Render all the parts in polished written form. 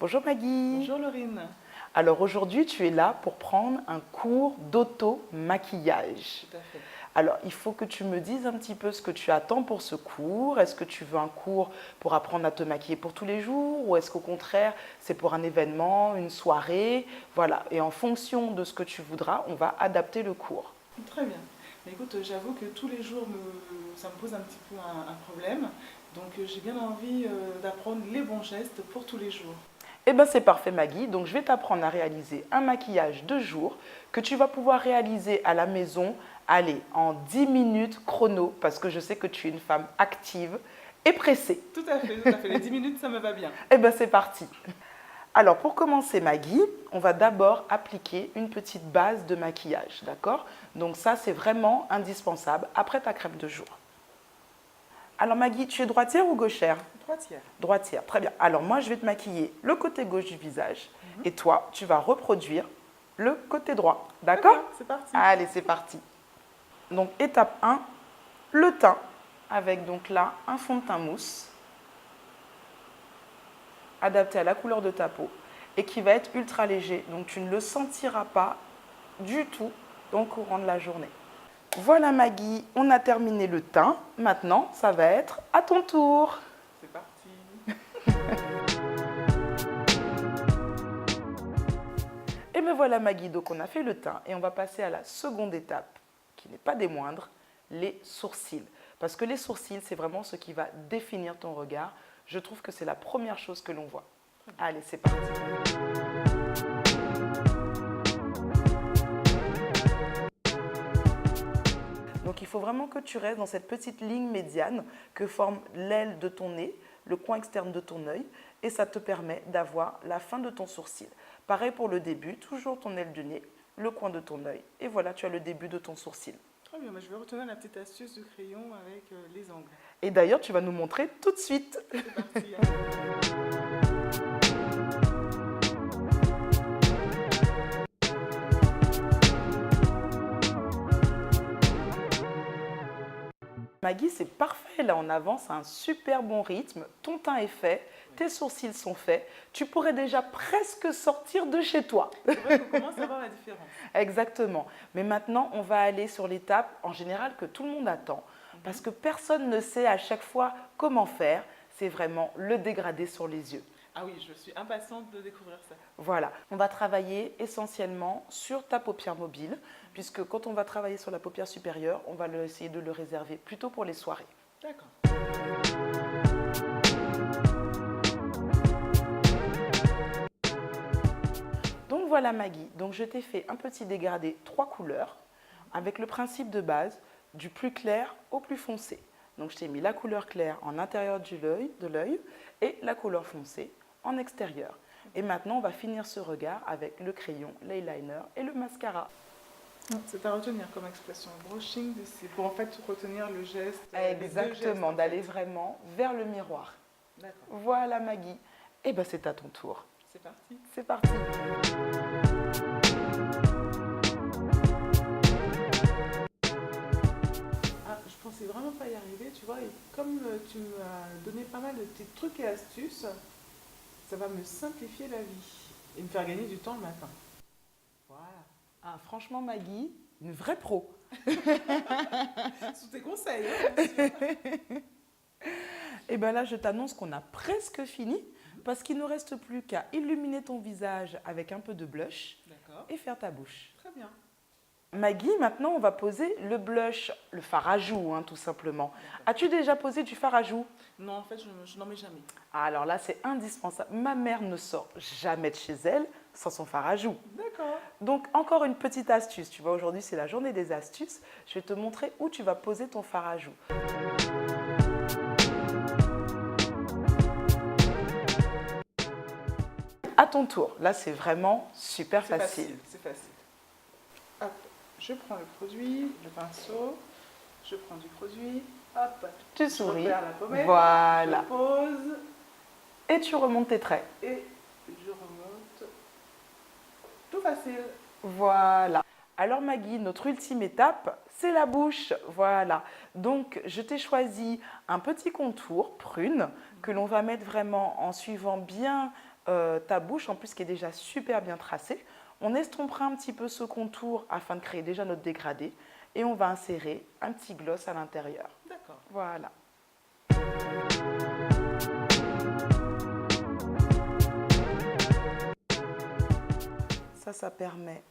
Bonjour Maggie. Bonjour Laurine. Alors aujourd'hui, tu es là pour prendre un cours d'auto-maquillage. Tout à fait. Alors, il faut que tu me dises un petit peu ce que tu attends pour ce cours. Est-ce que tu veux un cours pour apprendre à te maquiller pour tous les jours ou est-ce qu'au contraire, c'est pour un événement, une soirée? Voilà, et en fonction de ce que tu voudras, on va adapter le cours. Très bien. Mais écoute, j'avoue que tous les jours, ça me pose un petit peu un problème. Donc j'ai bien envie d'apprendre les bons gestes pour tous les jours. Eh bien, c'est parfait Maggie. Donc, je vais t'apprendre à réaliser un maquillage de jour que tu vas pouvoir réaliser à la maison, allez, en 10 minutes chrono, parce que je sais que tu es une femme active et pressée. Tout à fait, tout à fait. Les 10 minutes, ça me va bien. Eh bien, c'est parti. Alors, pour commencer Maggie, on va d'abord appliquer une petite base de maquillage, d'accord? Donc ça, c'est vraiment indispensable après ta crème de jour. Alors Maggie, tu es droitière ou gauchère? Droitière. Droitière, très bien. Alors moi, je vais te maquiller le côté gauche du visage et toi, tu vas reproduire le côté droit. D'accord? C'est parti. Allez, c'est parti. Donc étape 1, le teint avec donc là un fond de teint mousse adapté à la couleur de ta peau et qui va être ultra léger. Donc tu ne le sentiras pas du tout dans le courant de la journée. Voilà Maggie, on a terminé le teint. Maintenant, ça va être à ton tour. C'est parti. Et me voilà Maggie, donc on a fait le teint et on va passer à la seconde étape, qui n'est pas des moindres, les sourcils. Parce que les sourcils, c'est vraiment ce qui va définir ton regard. Je trouve que c'est la première chose que l'on voit. Allez, c'est parti. Donc il faut vraiment que tu restes dans cette petite ligne médiane que forme l'aile de ton nez, le coin externe de ton œil, et ça te permet d'avoir la fin de ton sourcil. Pareil pour le début, toujours ton aile du nez, le coin de ton œil, et voilà, tu as le début de ton sourcil. Très bien, je vais retenir la petite astuce du crayon avec les angles. Et d'ailleurs, tu vas nous montrer tout de suite. C'est parti. Maggie, c'est parfait, là on avance à un super bon rythme, ton teint est fait, tes sourcils sont faits, tu pourrais déjà presque sortir de chez toi. C'est vrai qu'on commence à voir la différence. Exactement, mais maintenant on va aller sur l'étape en général que tout le monde attend, parce que personne ne sait à chaque fois comment faire, c'est vraiment le dégradé sur les yeux. Ah oui, je suis impatiente de découvrir ça. Voilà, on va travailler essentiellement sur ta paupière mobile, puisque quand on va travailler sur la paupière supérieure, on va essayer de le réserver plutôt pour les soirées. D'accord. Donc voilà Maggie, donc je t'ai fait un petit dégradé 3 couleurs, avec le principe de base du plus clair au plus foncé. Donc je t'ai mis la couleur claire en intérieur de l'œil et la couleur foncée en extérieur. Et maintenant, on va finir ce regard avec le crayon, l'eyeliner et le mascara. C'est à retenir comme expression. Brushing, c'est pour en fait retenir le geste. Exactement, d'aller vraiment vers le miroir. D'accord. Voilà Maggie. Et bien c'est à ton tour. C'est parti. C'est parti. Ah, je pensais vraiment pas y arriver, tu vois. Et comme tu m'as donné pas mal de petits trucs et astuces, ça va me simplifier la vie et me faire gagner du temps le matin. Voilà. Ah, franchement Maggie, une vraie pro. Sous tes conseils, hein, bien sûr. Et bien là, je t'annonce qu'on a presque fini parce qu'il ne nous reste plus qu'à illuminer ton visage avec un peu de blush D'accord. et faire ta bouche. Très bien. Maggie, maintenant, on va poser le blush, le fard à joues, hein, tout simplement. As-tu déjà posé du fard à joues? Non, en fait, je n'en mets jamais. Ah, alors là, c'est indispensable. Ma mère ne sort jamais de chez elle sans son fard à joues. D'accord. Donc, encore une petite astuce. Tu vois, aujourd'hui, c'est la journée des astuces. Je vais te montrer où tu vas poser ton fard à joues. À ton tour. Là, c'est vraiment super facile. C'est facile. Hop, je prends le produit, le pinceau, je prends du produit, hop, Tu je souris. repère la pommette, Voilà. je pose Et tu remontes tes traits. et je remonte. Tout facile. Voilà. Alors Maggie, notre ultime étape, c'est la bouche. Voilà. Donc, je t'ai choisi un petit contour prune que l'on va mettre vraiment en suivant bien ta bouche, en plus qui est déjà super bien tracée. On estompera un petit peu ce contour afin de créer déjà notre dégradé. Et on va insérer un petit gloss à l'intérieur. D'accord. Voilà. Ça permet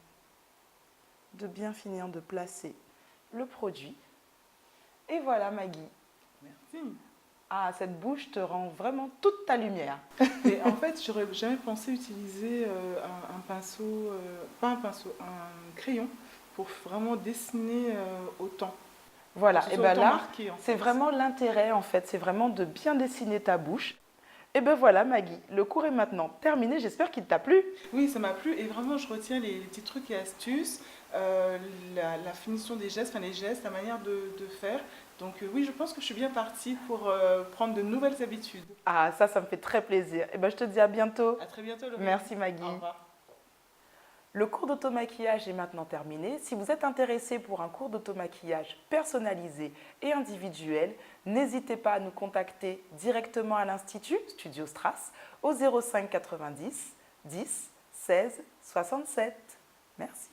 de bien finir de placer le produit. Et voilà Maggie. Merci. Ah, cette bouche te rend vraiment toute ta lumière. Et en fait, j'aurais jamais pensé utiliser un pinceau, pas un pinceau, un crayon pour vraiment dessiner autant. Voilà, Que ce et soit bien autant là, marqué, en c'est fait. vraiment l'intérêt en fait, c'est vraiment de bien dessiner ta bouche. Et ben voilà Maggie, le cours est maintenant terminé, j'espère qu'il t'a plu. Oui, ça m'a plu et vraiment je retiens les petits trucs et astuces, la finition des gestes, enfin les gestes, la manière de faire. Donc oui, je pense que je suis bien partie pour prendre de nouvelles habitudes. Ah, ça me fait très plaisir. Et ben je te dis à bientôt. À très bientôt, Laurie. Merci Maggie. Au revoir. Le cours d'automaquillage est maintenant terminé. Si vous êtes intéressé pour un cours d'automaquillage personnalisé et individuel, n'hésitez pas à nous contacter directement à l'Institut Studio Strass au 05 90 10 16 67. Merci.